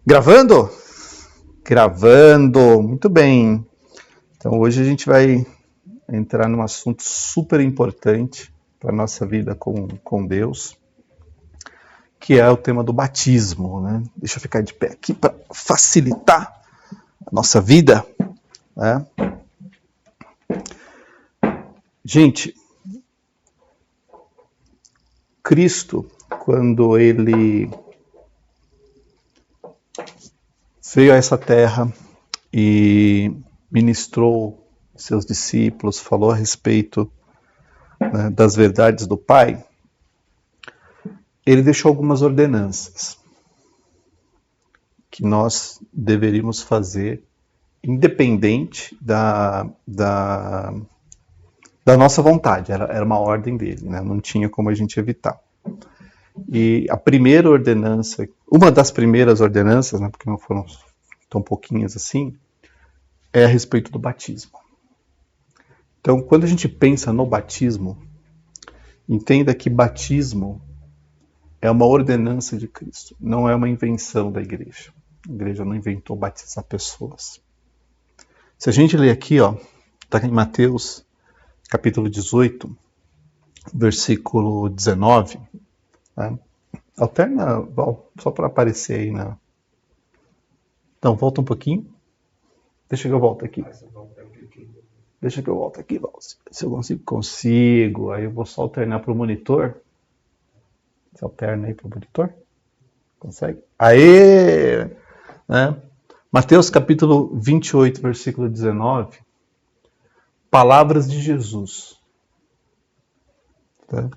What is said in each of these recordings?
Gravando? Gravando, muito bem. Então hoje a gente vai entrar num assunto super importante para a nossa vida com Deus, que é o tema do batismo, né? Deixa eu ficar de pé aqui para facilitar a nossa vida, né? Gente, Cristo, quando ele veio a essa terra e ministrou seus discípulos, falou a respeito, né, das verdades do Pai, ele deixou algumas ordenanças que nós deveríamos fazer independente da nossa vontade, era uma ordem dele, né? Não tinha como a gente evitar. E a primeira ordenança, uma das primeiras ordenanças, né, porque não foram tão pouquinhas assim, é a respeito do batismo. Então, quando a gente pensa no batismo, entenda que batismo é uma ordenança de Cristo, não é uma invenção da igreja. A igreja não inventou batizar pessoas. Se a gente ler aqui, ó, está em Mateus, capítulo 18, versículo 19, né? Alterna, Val, só para aparecer aí na... Então, volta um pouquinho. Deixa que eu volto aqui. Deixa que eu volto aqui, Val. Se eu consigo. Aí eu vou só alternar para o monitor. Você alterna aí para o monitor? Consegue? Aê! Né? Mateus capítulo 28, versículo 19. Palavras de Jesus. Tá?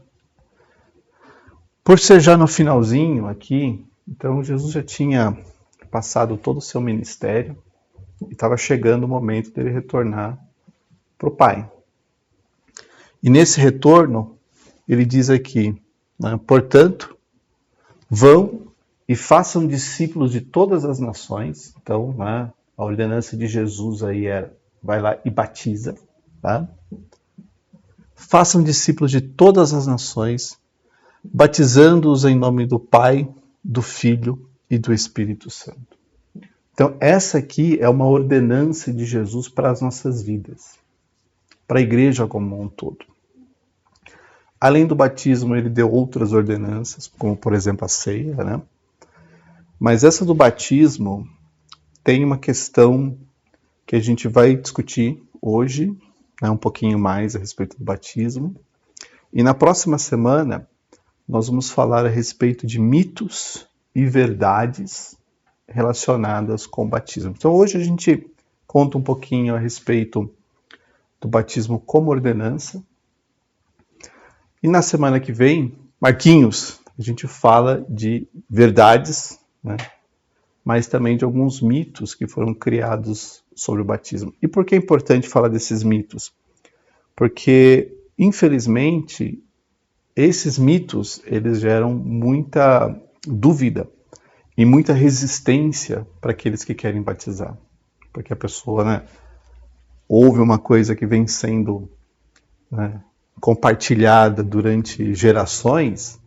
Por ser já no finalzinho aqui, então Jesus já tinha passado todo o seu ministério e estava chegando o momento dele retornar para o Pai. E nesse retorno, ele diz aqui, né, portanto, vão e façam discípulos de todas as nações. Então, né, a ordenança de Jesus aí era, vai lá e batiza. Tá? Façam discípulos de todas as nações, batizando-os em nome do Pai, do Filho e do Espírito Santo. Então, essa aqui é uma ordenança de Jesus para as nossas vidas, para a igreja como um todo. Além do batismo, ele deu outras ordenanças, como, por exemplo, a ceia, né? Mas essa do batismo tem uma questão que a gente vai discutir hoje, né, um pouquinho mais a respeito do batismo. E na próxima semana, nós vamos falar a respeito de mitos e verdades relacionadas com o batismo. Então hoje a gente conta um pouquinho a respeito do batismo como ordenança. E na semana que vem, Marquinhos, a gente fala de verdades, né, mas também de alguns mitos que foram criados sobre o batismo. E por que é importante falar desses mitos? Porque, infelizmente, esses mitos, eles geram muita dúvida e muita resistência para aqueles que querem batizar. Porque a pessoa, né, ouve uma coisa que vem sendo, né, compartilhada durante gerações,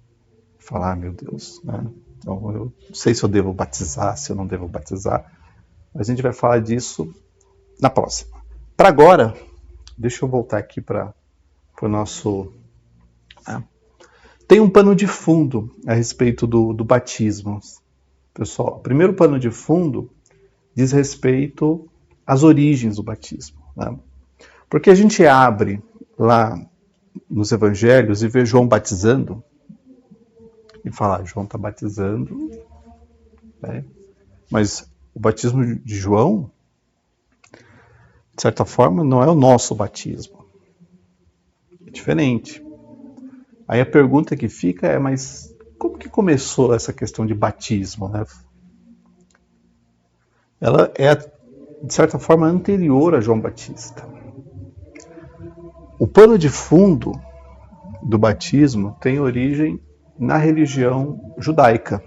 fala, meu Deus, né? Então, eu não sei se eu devo batizar, se eu não devo batizar. Mas a gente vai falar disso na próxima. Para agora, deixa eu voltar aqui para o nosso... Tem um pano de fundo a respeito do batismo. Pessoal, o primeiro pano de fundo diz respeito às origens do batismo. Né? Porque a gente abre lá nos evangelhos e vê João batizando e fala, João está batizando, né? Mas o batismo de João, de certa forma, não é o nosso batismo. É diferente. Aí a pergunta que fica é, mas como que começou essa questão de batismo, né? Ela é, de certa forma, anterior a João Batista. O pano de fundo do batismo tem origem na religião judaica.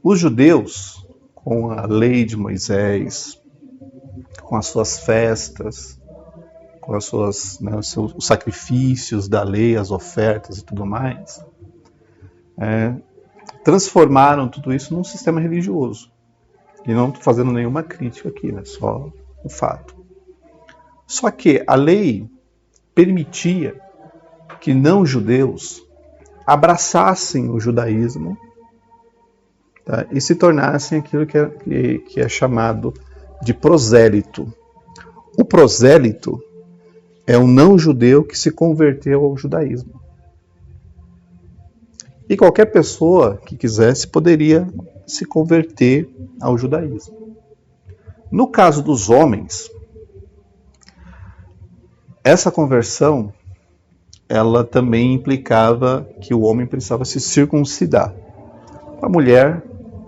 Os judeus, com a lei de Moisés, com as suas festas, com as suas, né, os sacrifícios da lei, as ofertas e tudo mais, transformaram tudo isso num sistema religioso. E não estou fazendo nenhuma crítica aqui, né? Só um fato. Só que a lei permitia que não-judeus abraçassem o judaísmo, tá? E se tornassem aquilo que é chamado de prosélito. O prosélito é um não-judeu que se converteu ao judaísmo. E qualquer pessoa que quisesse poderia se converter ao judaísmo. No caso dos homens, essa conversão ela também implicava que o homem precisava se circuncidar. A mulher,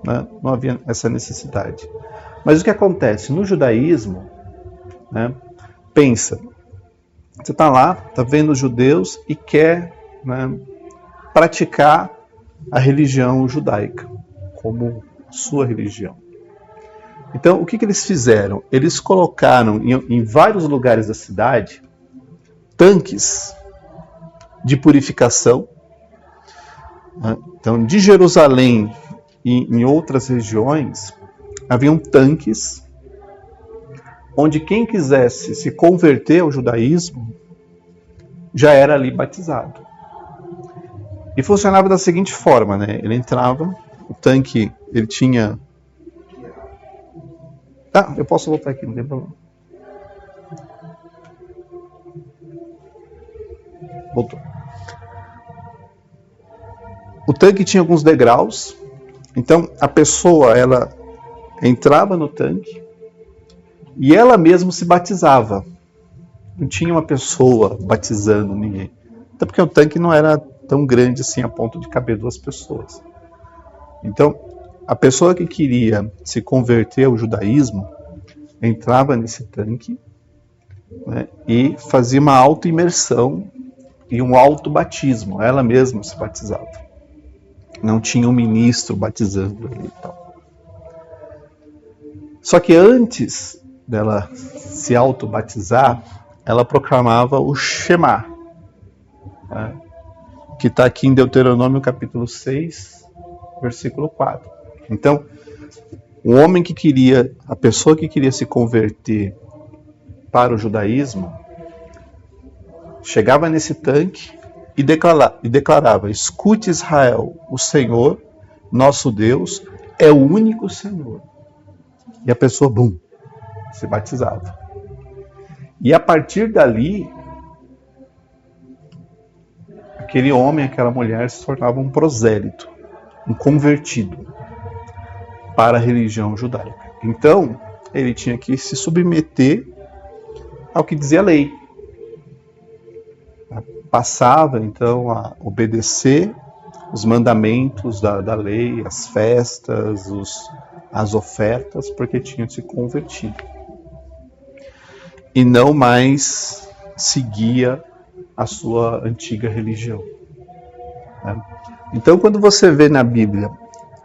né, não havia essa necessidade. Mas o que acontece? No judaísmo, né, pensa, você está lá, está vendo os judeus e quer, né, praticar a religião judaica como sua religião. Então, o que eles fizeram? Eles colocaram em vários lugares da cidade tanques de purificação. Então, de Jerusalém e em outras regiões, haviam tanques onde quem quisesse se converter ao judaísmo já era ali batizado. E funcionava da seguinte forma, né? Ele entrava, o tanque, ele tinha... Ah, eu posso voltar aqui, não tem problema. Voltou. O tanque tinha alguns degraus, então a pessoa, ela entrava no tanque e ela mesma se batizava. Não tinha uma pessoa batizando ninguém. Até porque o tanque não era tão grande assim a ponto de caber duas pessoas. Então, a pessoa que queria se converter ao judaísmo entrava nesse tanque, né, e fazia uma auto-imersão e um auto-batismo. Ela mesma se batizava. Não tinha um ministro batizando ali e tal. Só que antes dela se auto-batizar, ela proclamava o Shema, né, que está aqui em Deuteronômio capítulo 6, versículo 4. Então, a pessoa que queria se converter para o judaísmo, chegava nesse tanque e declarava: escute Israel, o Senhor, nosso Deus, é o único Senhor. E a pessoa, se batizava. E a partir dali, aquele homem, aquela mulher se tornava um prosélito, um convertido para a religião judaica. Então, ele tinha que se submeter ao que dizia a lei. Passava, então, a obedecer os mandamentos da lei, as festas, as ofertas, porque tinha se convertido. E não mais seguia a sua antiga religião. Então, quando você vê na Bíblia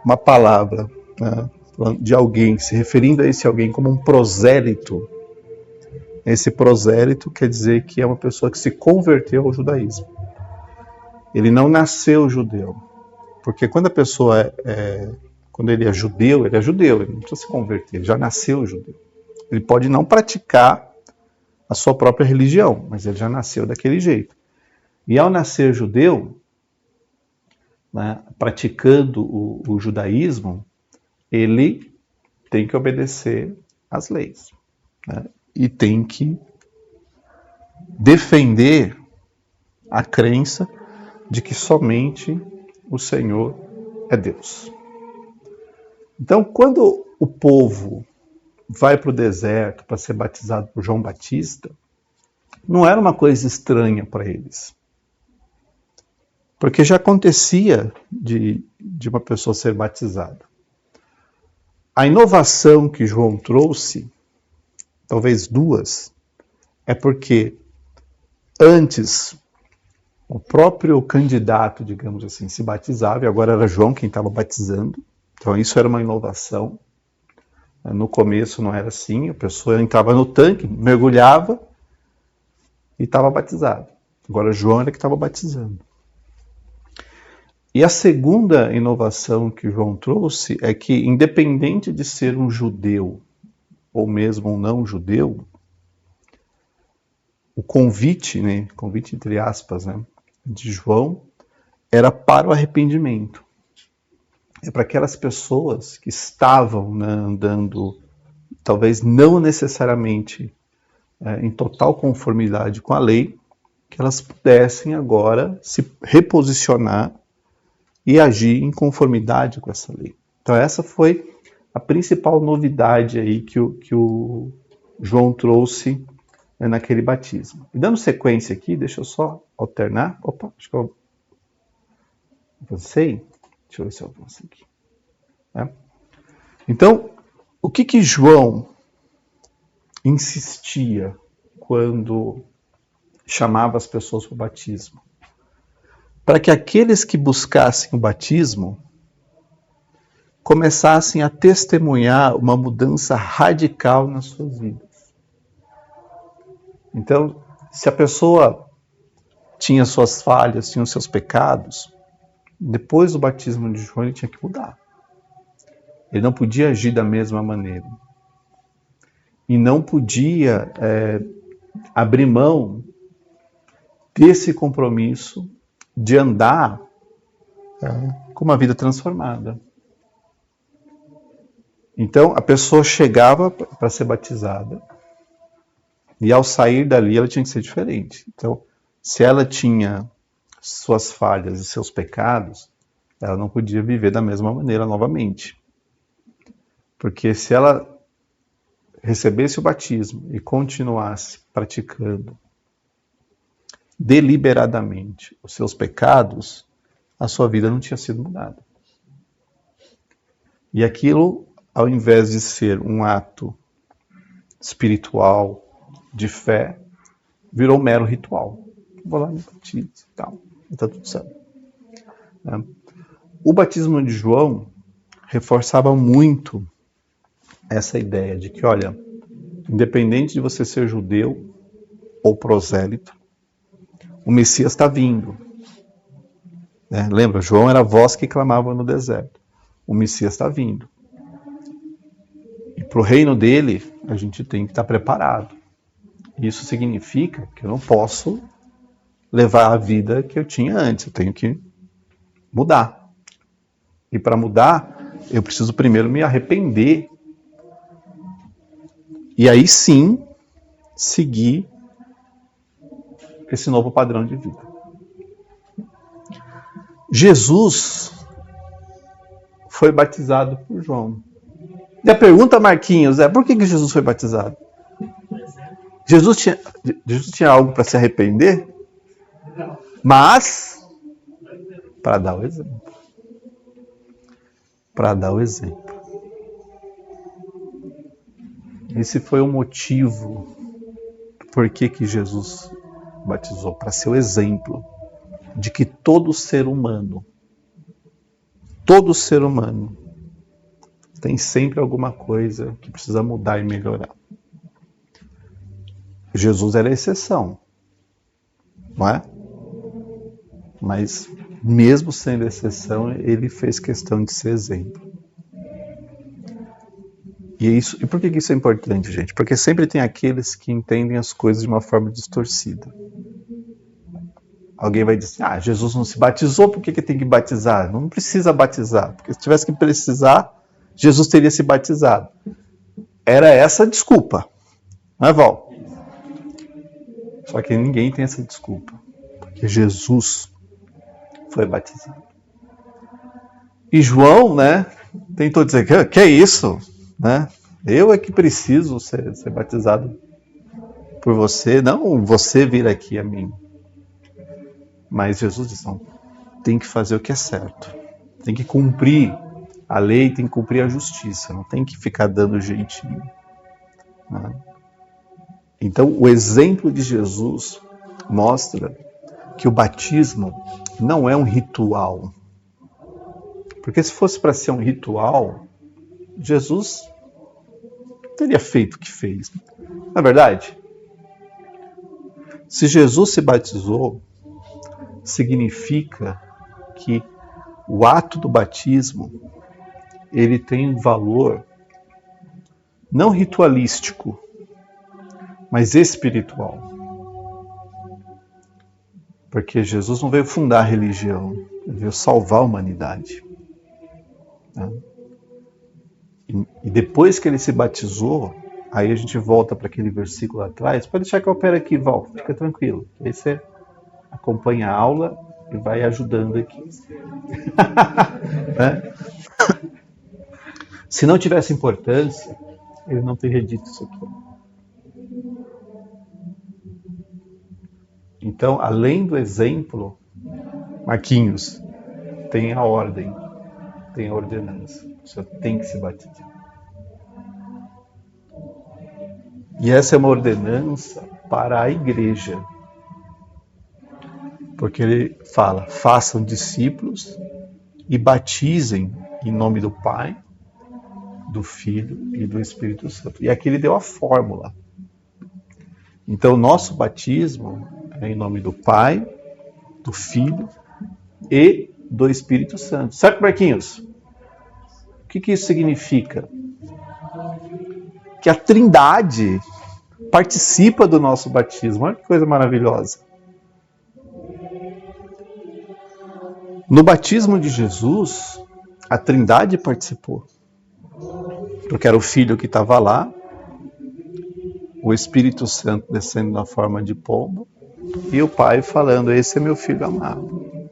uma palavra, né, de alguém, se referindo a esse alguém como um prosélito, esse prosélito quer dizer que é uma pessoa que se converteu ao judaísmo. Ele não nasceu judeu. Porque quando a pessoa quando ele é judeu, ele não precisa se converter, ele já nasceu judeu. Ele pode não praticar a sua própria religião, mas ele já nasceu daquele jeito. E ao nascer judeu, né, praticando o judaísmo, ele tem que obedecer às leis, né, e tem que defender a crença de que somente o Senhor é Deus. Então, quando o povo vai para o deserto para ser batizado por João Batista, não era uma coisa estranha para eles. Porque já acontecia de uma pessoa ser batizada. A inovação que João trouxe, talvez duas, é porque antes o próprio candidato, digamos assim, se batizava, e agora era João quem estava batizando. Então isso era uma inovação. No começo não era assim, a pessoa entrava no tanque, mergulhava e estava batizado. Agora João era que estava batizando. E a segunda inovação que João trouxe é que, independente de ser um judeu ou mesmo um não judeu, o convite, né, convite entre aspas, né, de João era para o arrependimento. É para aquelas pessoas que estavam, né, andando, talvez não necessariamente em total conformidade com a lei, que elas pudessem agora se reposicionar e agir em conformidade com essa lei. Então essa foi a principal novidade aí que o João trouxe naquele batismo. E dando sequência aqui, deixa eu só alternar. Opa, acho que eu avancei. Deixa eu ver se eu avanço aqui. Então, o que João insistia quando chamava as pessoas para o batismo? Para que aqueles que buscassem o batismo começassem a testemunhar uma mudança radical nas suas vidas. Então, se a pessoa tinha suas falhas, tinha os seus pecados, depois do batismo de João ele tinha que mudar. Ele não podia agir da mesma maneira. E não podia abrir mão desse compromisso de andar com uma vida transformada. Então, a pessoa chegava para ser batizada e ao sair dali ela tinha que ser diferente. Então, se ela tinha suas falhas e seus pecados, ela não podia viver da mesma maneira novamente. Porque se ela recebesse o batismo e continuasse praticando deliberadamente os seus pecados, a sua vida não tinha sido mudada. E aquilo, ao invés de ser um ato espiritual, de fé, virou um mero ritual. Vou lá, me batizo e tal, e está tudo certo. O batismo de João reforçava muito essa ideia de que, olha, independente de você ser judeu ou prosélito, o Messias está vindo. Lembra, João era a voz que clamava no deserto. O Messias está vindo. E para o reino dele, a gente tem que estar preparado. Isso significa que eu não posso levar a vida que eu tinha antes. Eu tenho que mudar. E para mudar, eu preciso primeiro me arrepender. E aí sim, seguir esse novo padrão de vida. Jesus foi batizado por João. E a pergunta, Marquinhos, é por que Jesus foi batizado? Jesus tinha algo para se arrepender? Não. Mas, para dar o exemplo. Para dar o exemplo. Esse foi o motivo por que Jesus batizou, para ser o exemplo de que todo ser humano tem sempre alguma coisa que precisa mudar e melhorar. Jesus era a exceção, não é? Mas mesmo sendo exceção, ele fez questão de ser exemplo. E por que isso é importante, gente? Porque sempre tem aqueles que entendem as coisas de uma forma distorcida. Alguém vai dizer, Jesus não se batizou, por que tem que batizar? Não precisa batizar, porque se tivesse que precisar, Jesus teria se batizado. Era essa a desculpa, não é, Val? Só que ninguém tem essa desculpa, porque Jesus foi batizado. E João, tentou dizer, que é isso? Eu é que preciso ser batizado por você, não você vir aqui a mim. Mas Jesus diz, não, tem que fazer o que é certo. Tem que cumprir a lei, tem que cumprir a justiça. Não tem que ficar dando jeitinho. Então, o exemplo de Jesus mostra que o batismo não é um ritual. Porque se fosse para ser um ritual, Jesus teria feito o que fez. Não é verdade? Se Jesus se batizou, significa que O ato do batismo, ele tem um valor não ritualístico, mas espiritual. Porque Jesus não veio fundar a religião, ele veio salvar a humanidade. Né? E depois que ele se batizou, aí a gente volta para aquele versículo lá atrás. Pode deixar que eu opere aqui, Val, fica tranquilo. Aí você acompanha a aula e vai ajudando aqui. Né? Se não tivesse importância, ele não teria dito isso aqui. Então, além do exemplo, Marquinhos, tem a ordem, tem a ordenança. Você tem que se batizar. E essa é uma ordenança para a igreja. Porque ele fala, façam discípulos e batizem em nome do Pai, do Filho e do Espírito Santo. E aqui ele deu a fórmula. Então, o nosso batismo é em nome do Pai, do Filho e do Espírito Santo. Certo, Marquinhos? O que isso significa? Que a Trindade participa do nosso batismo. Olha que coisa maravilhosa. No batismo de Jesus, a Trindade participou. Porque era o Filho que estava lá, o Espírito Santo descendo na forma de pombo, e o Pai falando, esse é meu Filho amado.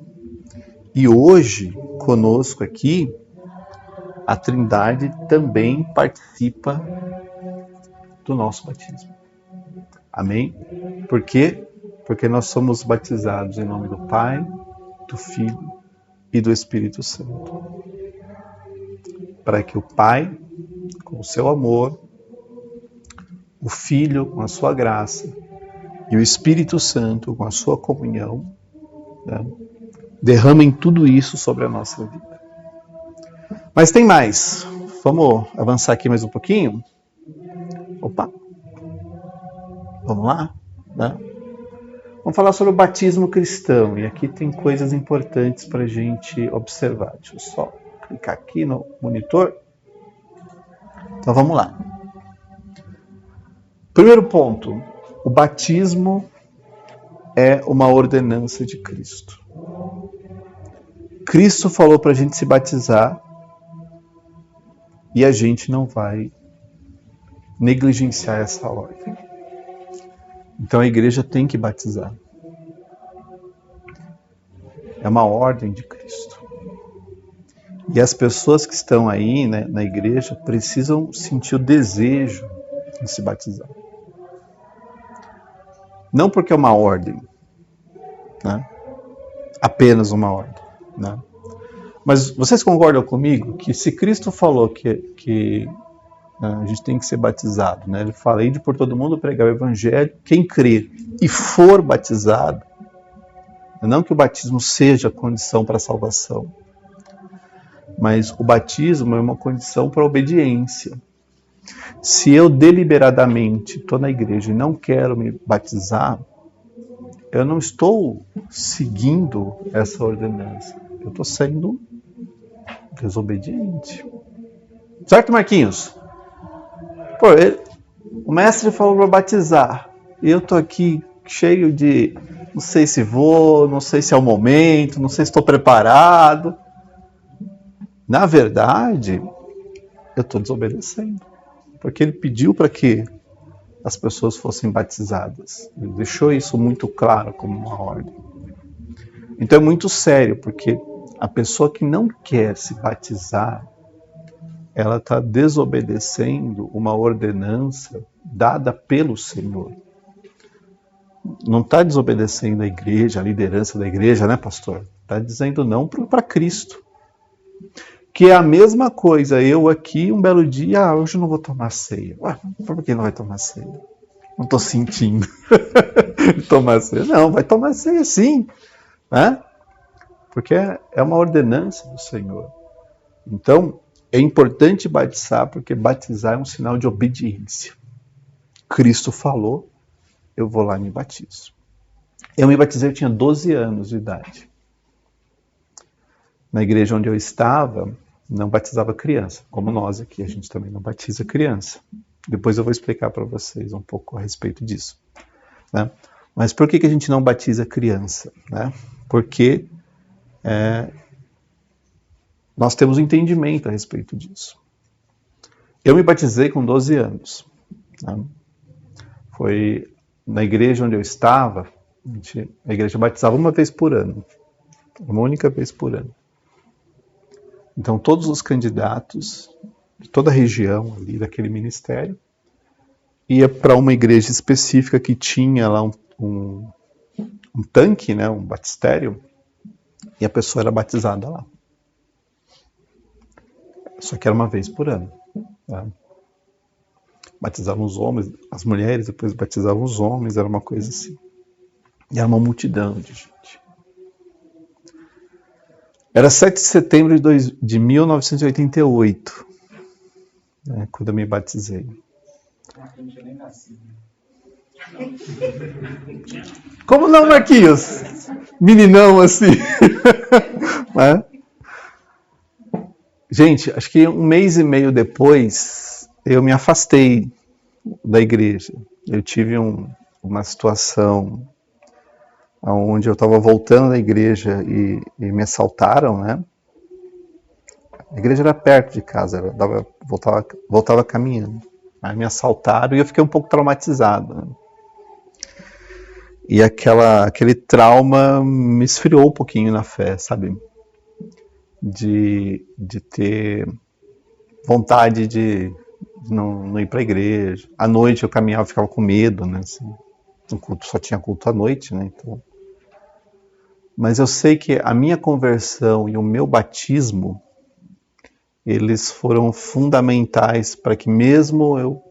E hoje, conosco aqui, a Trindade também participa do nosso batismo. Amém? Por quê? Porque nós somos batizados em nome do Pai, do Filho e do Espírito Santo. Para que o Pai, com o seu amor, o Filho com a sua graça e o Espírito Santo com a sua comunhão, né, derramem tudo isso sobre a nossa vida. Mas tem mais. Vamos avançar aqui mais um pouquinho? Opa! Vamos lá? Né? Vamos falar sobre o batismo cristão. E aqui tem coisas importantes para a gente observar. Deixa eu só clicar aqui no monitor. Então vamos lá. Primeiro ponto. O batismo é uma ordenança de Cristo. Cristo falou para a gente se batizar e a gente não vai negligenciar essa ordem. Então a igreja tem que batizar. É uma ordem de Cristo. E as pessoas que estão aí, né, na igreja precisam sentir o desejo de se batizar. Não porque é uma ordem, né? Apenas uma ordem, né? Mas vocês concordam comigo que se Cristo falou que a gente tem que ser batizado, né? Ele fala, ide por todo mundo pregar o evangelho, quem crer e for batizado, não que o batismo seja condição para a salvação, mas o batismo é uma condição para a obediência. Se eu deliberadamente estou na igreja e não quero me batizar, eu não estou seguindo essa ordenança, eu estou sendo desobediente. Certo, Marquinhos? Pô, o mestre falou para batizar, e eu estou aqui cheio de, não sei se vou, não sei se é o momento, não sei se estou preparado. Na verdade, eu estou desobedecendo, porque ele pediu para que as pessoas fossem batizadas. Ele deixou isso muito claro como uma ordem. Então é muito sério, porque a pessoa que não quer se batizar, ela está desobedecendo uma ordenança dada pelo Senhor. Não está desobedecendo a igreja, a liderança da igreja, né, pastor? Está dizendo não para Cristo. Que é a mesma coisa, eu aqui, um belo dia, hoje eu não vou tomar ceia. Ué, por que não vai tomar ceia? Não estou sentindo tomar ceia. Não, vai tomar ceia sim, né? Porque é uma ordenança do Senhor. Então, é importante batizar, porque batizar é um sinal de obediência. Cristo falou, eu vou lá e me batizo. Eu me batizei, eu tinha 12 anos de idade. na igreja onde eu estava, não batizava criança, como nós aqui, a gente também não batiza criança. Depois eu vou explicar para vocês um pouco a respeito disso. Né? Mas por que a gente não batiza criança? Né? Porque nós temos um entendimento a respeito disso. Eu me batizei com 12 anos. Né? Foi na igreja onde eu estava, a igreja batizava uma vez por ano. Uma única vez por ano. Então todos os candidatos de toda a região ali daquele ministério ia para uma igreja específica que tinha lá um tanque, né, um batistério, e a pessoa era batizada lá. Só que era uma vez por ano. Tá? Batizavam os homens, as mulheres, depois batizavam os homens, era uma coisa assim. E era uma multidão de gente. Era 7 de setembro de 1988, né, quando eu me batizei. Eu não tinha nem nascido. Como não, Marquinhos? Meninão assim. Né? Gente, acho que 1 mês e meio depois, eu me afastei da igreja. Eu tive uma situação onde eu estava voltando da igreja e me assaltaram, né? A igreja era perto de casa, voltava caminhando. Aí me assaltaram e eu fiquei um pouco traumatizado. Né? E aquele trauma me esfriou um pouquinho na fé, sabe? De ter vontade de não ir para a igreja. À noite eu caminhava, ficava com medo, né? Assim, no culto, só tinha culto à noite, né? Então... Mas eu sei que a minha conversão e o meu batismo, eles foram fundamentais para que mesmo eu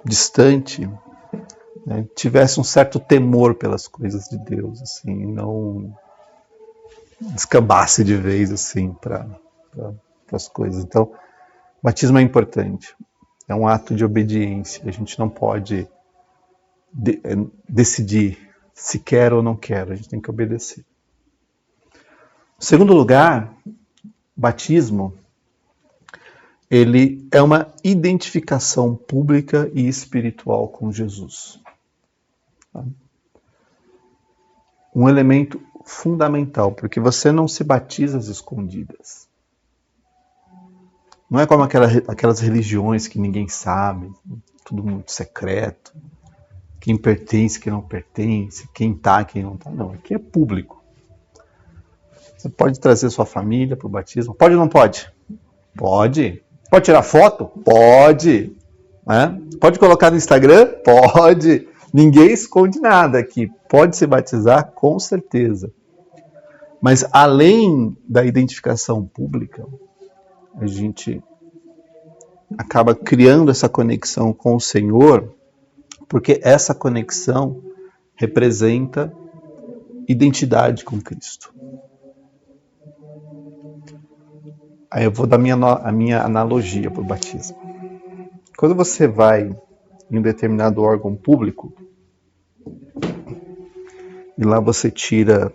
distante, né, tivesse um certo temor pelas coisas de Deus, assim, não descambasse de vez assim para as coisas. Então, batismo é importante. É um ato de obediência. A gente não pode decidir se quer ou não quer. A gente tem que obedecer. Em segundo lugar, batismo, ele é uma identificação pública e espiritual com Jesus. Um elemento fundamental, porque você não se batiza às escondidas. Não é como aquelas religiões que ninguém sabe, tudo muito secreto, quem pertence, quem não pertence, quem está, quem não está. Não, aqui é público. Você pode trazer sua família para o batismo. Pode ou não pode? Pode. Pode tirar foto? Pode. Né? Pode colocar no Instagram? Pode. Ninguém esconde nada aqui. Pode se batizar, com certeza. Mas além da identificação pública, a gente acaba criando essa conexão com o Senhor, porque essa conexão representa identidade com Cristo. Aí eu vou dar a minha analogia para o batismo. Quando você vai em um determinado órgão público, e lá você tira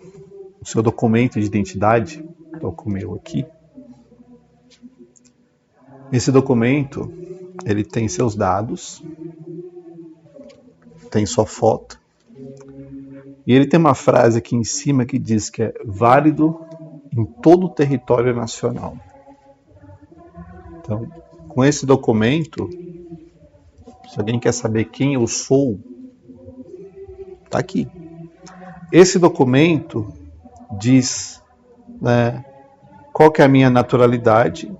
o seu documento de identidade, tal como eu aqui, esse documento, ele tem seus dados, tem sua foto, e ele tem uma frase aqui em cima que diz que é válido em todo o território nacional. Então, com esse documento, se alguém quer saber quem eu sou, está aqui. Esse documento diz, né, qual que é a minha naturalidade,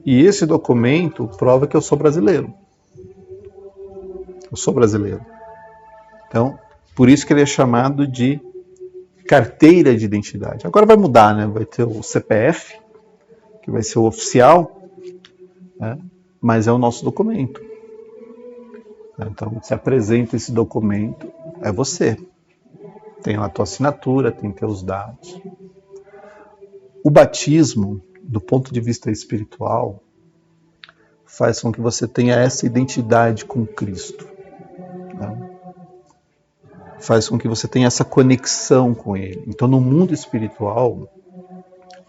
e esse documento prova que eu sou brasileiro. Eu sou brasileiro. Então, por isso que ele é chamado de carteira de identidade. Agora vai mudar, né? Vai ter o CPF, que vai ser o oficial, né? Mas é o nosso documento. Então, se apresenta esse documento, é você. Tem lá a tua assinatura, tem teus dados. O batismo, do ponto de vista espiritual, faz com que você tenha essa identidade com Cristo. Né? faz com que você tenha essa conexão com Ele. Então, no mundo espiritual,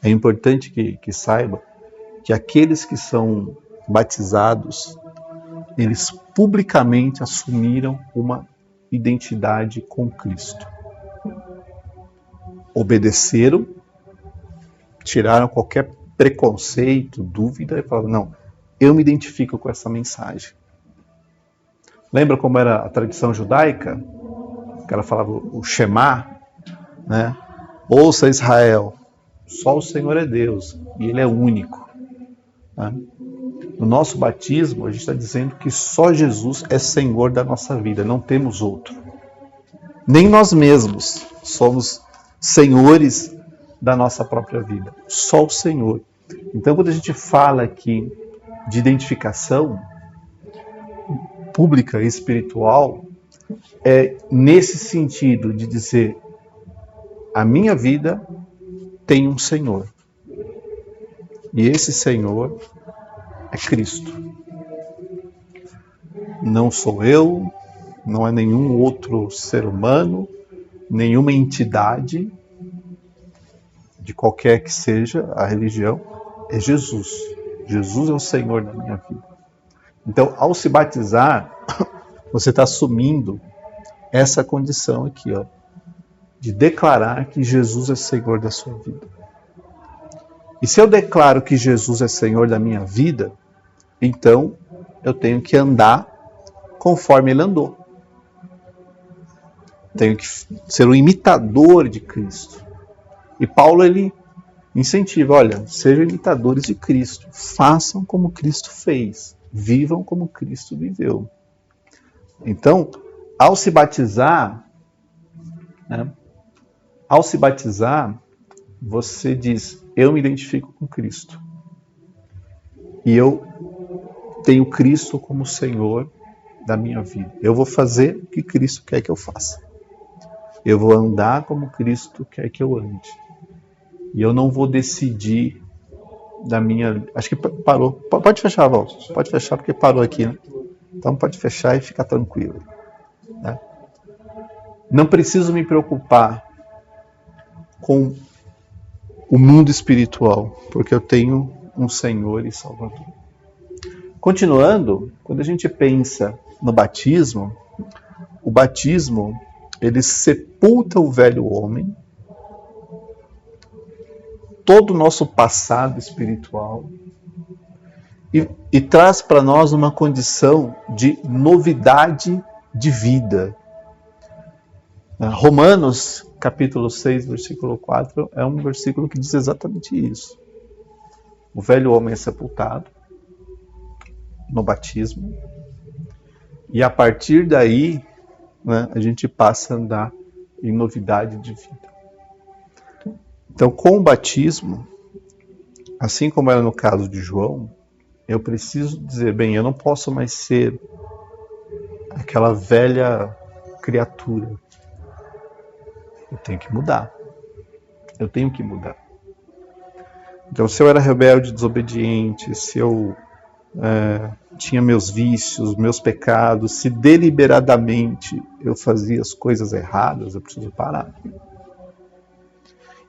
é importante que saiba que aqueles que são batizados, eles publicamente assumiram uma identidade com Cristo. Obedeceram, tiraram qualquer preconceito, dúvida e falaram, não, eu me identifico com essa mensagem. Lembra como era a tradição judaica? Que ela falava o Shema, né? Ouça Israel, só o Senhor é Deus e Ele é único. Né? No nosso batismo, a gente está dizendo que só Jesus é Senhor da nossa vida, não temos outro. Nem nós mesmos somos senhores da nossa própria vida, só o Senhor. Então, quando a gente fala aqui de identificação pública e espiritual, é nesse sentido de dizer, a minha vida tem um Senhor. E esse Senhor é Cristo. Não sou eu, não é nenhum outro ser humano, nenhuma entidade, de qualquer que seja a religião, é Jesus. Jesus é o Senhor da minha vida. Então, ao se batizar, você está assumindo essa condição aqui, ó, de declarar que Jesus é Senhor da sua vida. E se eu declaro que Jesus é Senhor da minha vida, então eu tenho que andar conforme Ele andou. Tenho que ser um imitador de Cristo. E Paulo, ele incentiva, olha, sejam imitadores de Cristo. Façam como Cristo fez. Vivam como Cristo viveu. Então, ao se batizar, né, você diz, eu me identifico com Cristo. E eu tenho Cristo como Senhor da minha vida. Eu vou fazer o que Cristo quer que eu faça. Eu vou andar como Cristo quer que eu ande. E eu não vou decidir da minha... Acho que parou. Pode fechar, Val. Pode fechar porque parou aqui, né? Então pode fechar e ficar tranquilo. Né? Não preciso me preocupar com o mundo espiritual, porque eu tenho um Senhor e Salvador. Continuando, quando a gente pensa no batismo, o batismo, ele sepulta o velho homem, todo o nosso passado espiritual, e traz para nós uma condição de novidade de vida. Romanos, capítulo 6, versículo 4, é um versículo que diz exatamente isso. O velho homem é sepultado no batismo, e a partir daí, né, a gente passa a andar em novidade de vida. Então, com o batismo, assim como era no caso de João, eu preciso dizer, bem, eu não posso mais ser aquela velha criatura. Eu tenho que mudar. Eu tenho que mudar. Então, se eu era rebelde, desobediente, se eu tinha meus vícios, meus pecados, se deliberadamente eu fazia as coisas erradas, eu preciso parar.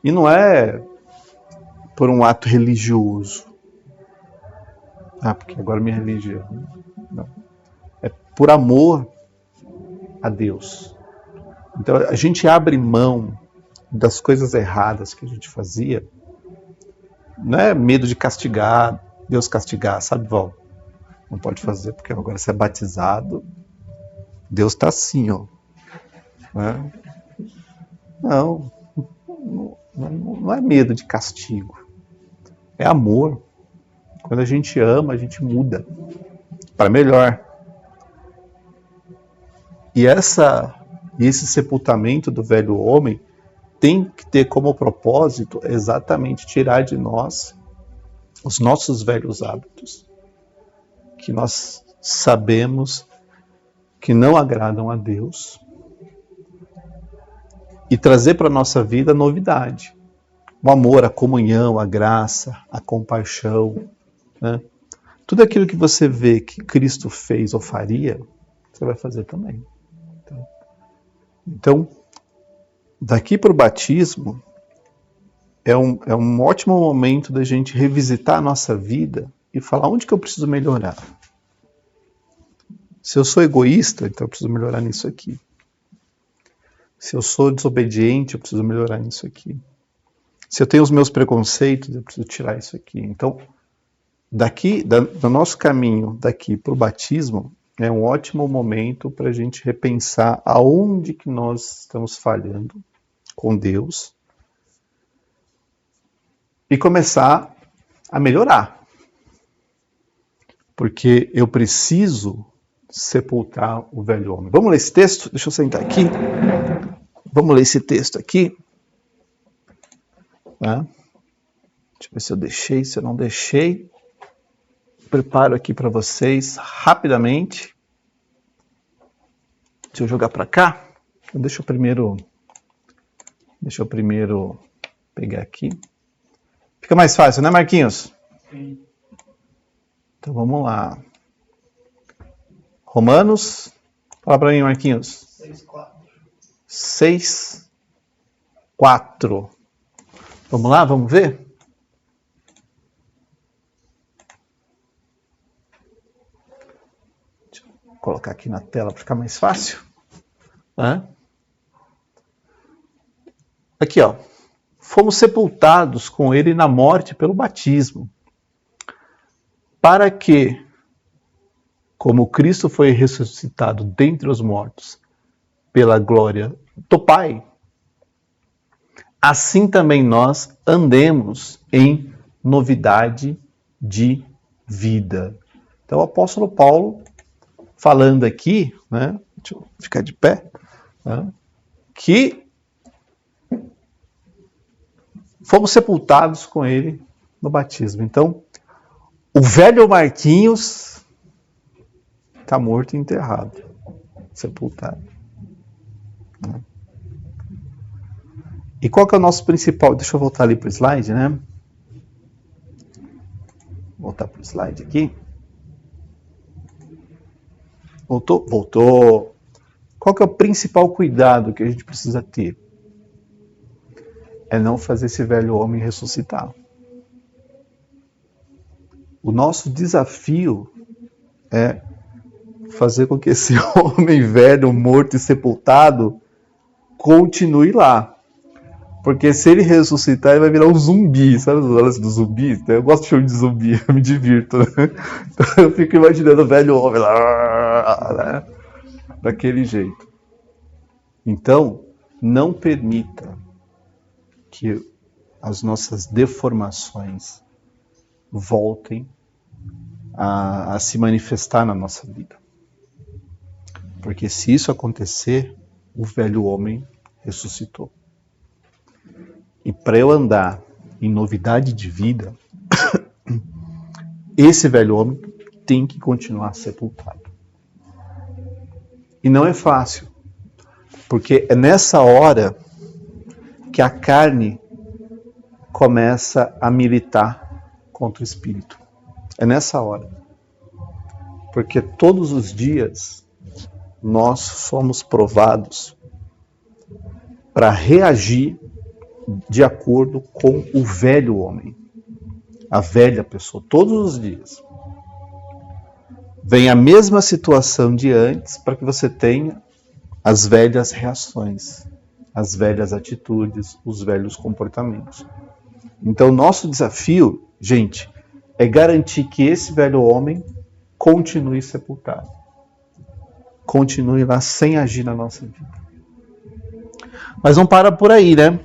E não é por um ato religioso. Porque agora minha religião. Não. É por amor a Deus. Então a gente abre mão das coisas erradas que a gente fazia. Não é medo de castigar, Deus castigar, sabe, Val? Não pode fazer porque agora você é batizado. Deus está assim, ó. Né? Não é medo de castigo. É amor. Quando a gente ama, a gente muda para melhor. E esse sepultamento do velho homem tem que ter como propósito exatamente tirar de nós os nossos velhos hábitos, que nós sabemos que não agradam a Deus, e trazer para a nossa vida novidade. O amor, a comunhão, a graça, a compaixão, né? Tudo aquilo que você vê que Cristo fez ou faria, você vai fazer também. Então, Então, daqui para o batismo, é um ótimo momento da gente revisitar a nossa vida e falar onde que eu preciso melhorar. Se eu sou egoísta, então eu preciso melhorar nisso aqui. Se eu sou desobediente, eu preciso melhorar nisso aqui. Se eu tenho os meus preconceitos, eu preciso tirar isso aqui. Então, do nosso caminho daqui para o batismo, é um ótimo momento para a gente repensar aonde que nós estamos falhando com Deus e começar a melhorar. Porque eu preciso sepultar o velho homem. Vamos ler esse texto? Deixa eu sentar aqui. Vamos ler esse texto aqui. Deixa eu ver se eu deixei, se eu não deixei. Preparo aqui para vocês rapidamente. Deixa eu jogar para cá. Deixa eu primeiro pegar aqui. Fica mais fácil, né, Marquinhos? Sim. Então vamos lá. Romanos. Fala para mim, Marquinhos. 6:4. Vamos lá, vamos ver? Deixa eu colocar aqui na tela para ficar mais fácil. Aqui, ó. Fomos sepultados com ele na morte pelo batismo, para que, como Cristo foi ressuscitado dentre os mortos pela glória do Pai, assim também nós andemos em novidade de vida. Então o apóstolo Paulo falando aqui, né, deixa eu ficar de pé, né, que fomos sepultados com ele no batismo. Então, o velho Marquinhos está morto e enterrado, sepultado. E qual que é o nosso principal? Deixa eu voltar ali para o slide, né? Voltar para o slide aqui. Voltou. Qual que é o principal cuidado que a gente precisa ter? É não fazer esse velho homem ressuscitar. O nosso desafio é fazer com que esse homem velho, morto e sepultado continue lá. Porque se ele ressuscitar, ele vai virar um zumbi. Sabe os lance do zumbi? Eu gosto de filme de zumbi, eu me divirto. Né? Então eu fico imaginando o velho homem lá, né? Daquele jeito. Então, não permita que as nossas deformações voltem a se manifestar na nossa vida. Porque se isso acontecer, o velho homem ressuscitou. E para eu andar em novidade de vida, esse velho homem tem que continuar sepultado. E não é fácil, porque é nessa hora que a carne começa a militar contra o espírito. É nessa hora. Porque todos os dias nós somos provados para reagir de acordo com o velho homem, a velha pessoa, todos os dias. Vem a mesma situação de antes para que você tenha as velhas reações, as velhas atitudes, os velhos comportamentos. Então, nosso desafio, gente, é garantir que esse velho homem continue sepultado. Continue lá sem agir na nossa vida. Mas não para por aí, né?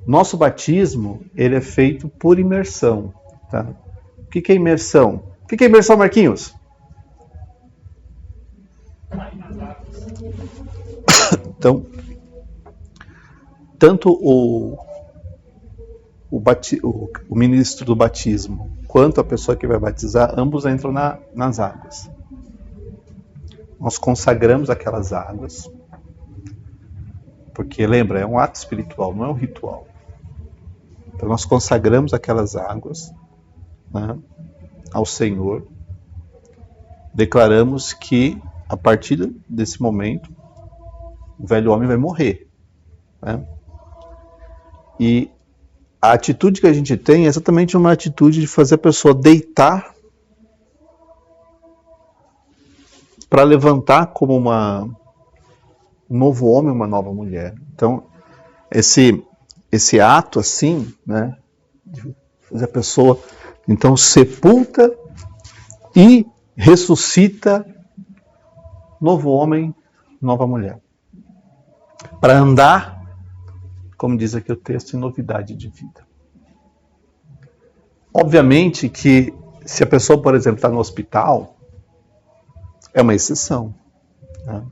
Nosso batismo, ele é feito por imersão. Tá? O que é imersão? O que é imersão, Marquinhos? Então, tanto o ministro do batismo quanto a pessoa que vai batizar, ambos entram nas águas. Nós consagramos aquelas águas, porque, lembra, é um ato espiritual, não é um ritual. Então nós consagramos aquelas águas, né, ao Senhor, declaramos que a partir desse momento O velho homem vai morrer, né? E a atitude que a gente tem é exatamente uma atitude de fazer a pessoa deitar para levantar como um novo homem, uma nova mulher. Então, esse ato assim, né, de fazer a pessoa então sepulta e ressuscita novo homem, nova mulher. Para andar, como diz aqui o texto, em novidade de vida. Obviamente que se a pessoa, por exemplo, está no hospital, é uma exceção, né?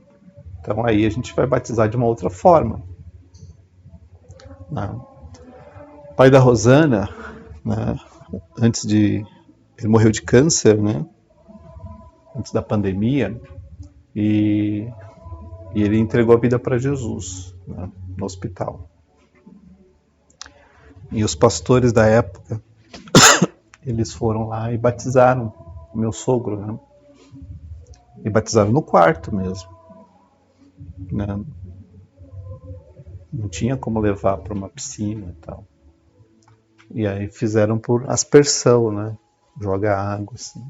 Então aí a gente vai batizar de uma outra forma, né? O pai da Rosana, né, ele morreu de câncer, né, antes da pandemia, e ele entregou a vida para Jesus, né, no hospital. E os pastores da época, eles foram lá e batizaram o meu sogro, né? E batizaram no quarto mesmo, né? Não tinha como levar para uma piscina e tal. E aí fizeram por aspersão, né? Joga água, assim.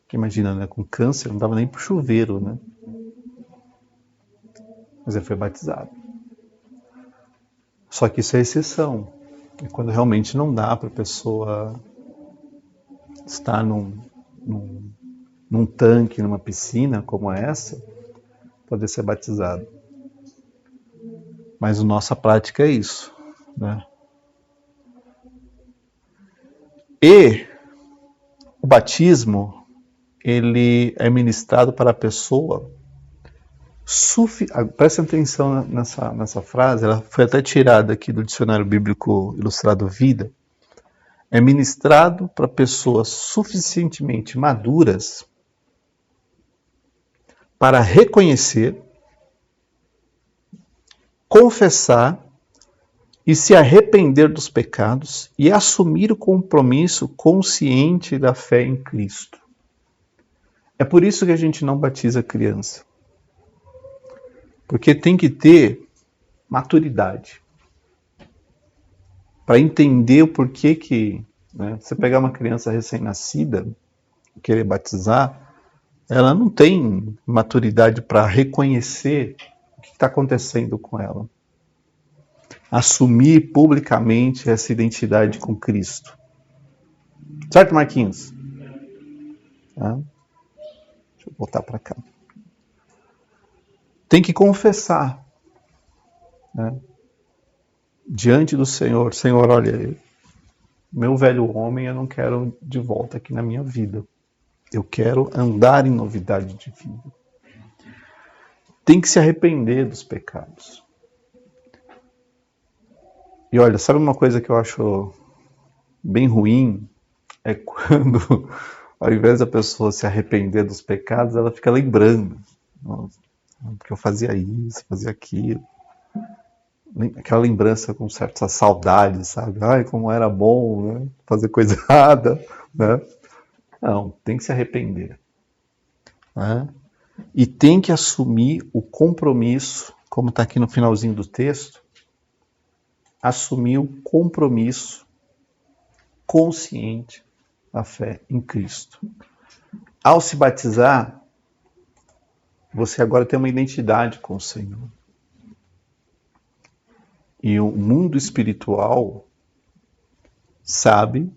Porque imagina, né? Com câncer não dava nem pro chuveiro, né? Mas ele foi batizado. Só que isso é exceção. É quando realmente não dá para a pessoa estar num tanque, numa piscina como essa, poder ser batizado. Mas a nossa prática é isso, né? E o batismo, ele é ministrado para a pessoa. Preste atenção nessa frase, ela foi até tirada aqui do Dicionário Bíblico Ilustrado Vida. É ministrado para pessoas suficientemente maduras para reconhecer, confessar e se arrepender dos pecados e assumir o compromisso consciente da fé em Cristo. É por isso que a gente não batiza criança. Porque tem que ter maturidade para entender o porquê que, né, você pegar uma criança recém-nascida e querer batizar, ela não tem maturidade para reconhecer o que está acontecendo com ela. Assumir publicamente essa identidade com Cristo. Certo, Marquinhos? Tá? Deixa eu voltar para cá. Tem que confessar, né, diante do Senhor. Senhor, olha, meu velho homem eu não quero de volta aqui na minha vida. Eu quero andar em novidade de vida. Tem que se arrepender dos pecados. E olha, sabe uma coisa que eu acho bem ruim? É quando, ao invés da pessoa se arrepender dos pecados, ela fica lembrando. Nossa, porque eu fazia isso, fazia aquilo. Aquela lembrança com certa saudade, sabe? Ai, como era bom, né? Fazer coisa errada, né? Não, tem que se arrepender, né? E tem que assumir o compromisso, como está aqui no finalzinho do texto, assumir o compromisso consciente da fé em Cristo. Ao se batizar, você agora tem uma identidade com o Senhor. E o mundo espiritual sabe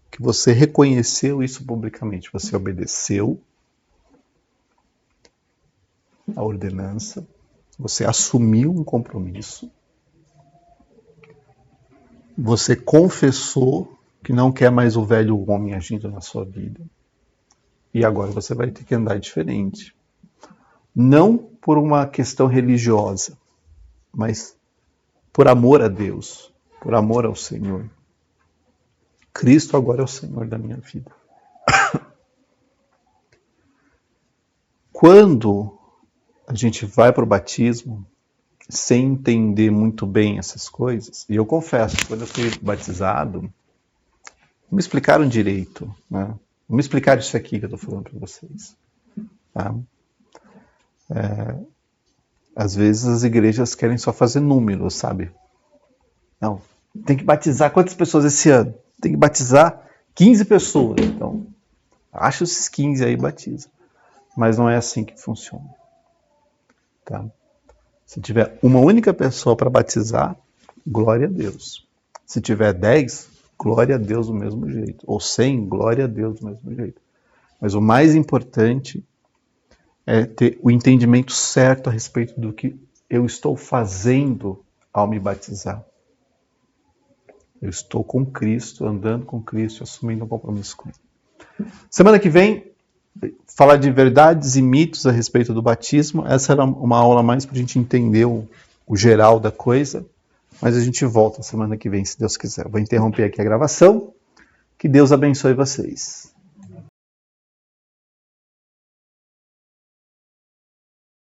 que você reconheceu isso publicamente, você obedeceu a ordenança, você assumiu um compromisso, você confessou que não quer mais o velho homem agindo na sua vida, e agora você vai ter que andar diferente. Não por uma questão religiosa, mas por amor a Deus, por amor ao Senhor. Cristo agora é o Senhor da minha vida. Quando a gente vai para o batismo sem entender muito bem essas coisas, e eu confesso, quando eu fui batizado, não me explicaram direito, né? Não me explicaram isso aqui que eu estou falando para vocês. Tá? Às vezes as igrejas querem só fazer números, sabe? Não, tem que batizar quantas pessoas esse ano? Tem que batizar 15 pessoas. Então, acha esses 15 aí e batiza. Mas não é assim que funciona. Tá? Se tiver uma única pessoa para batizar, glória a Deus. Se tiver 10, glória a Deus do mesmo jeito. Ou 100, glória a Deus do mesmo jeito. Mas o mais importante é ter o entendimento certo a respeito do que eu estou fazendo ao me batizar. Eu estou com Cristo, andando com Cristo, assumindo um compromisso com Ele. Semana que vem, falar de verdades e mitos a respeito do batismo. Essa era uma aula mais para a gente entender o geral da coisa. Mas a gente volta semana que vem, se Deus quiser. Vou interromper aqui a gravação. Que Deus abençoe vocês.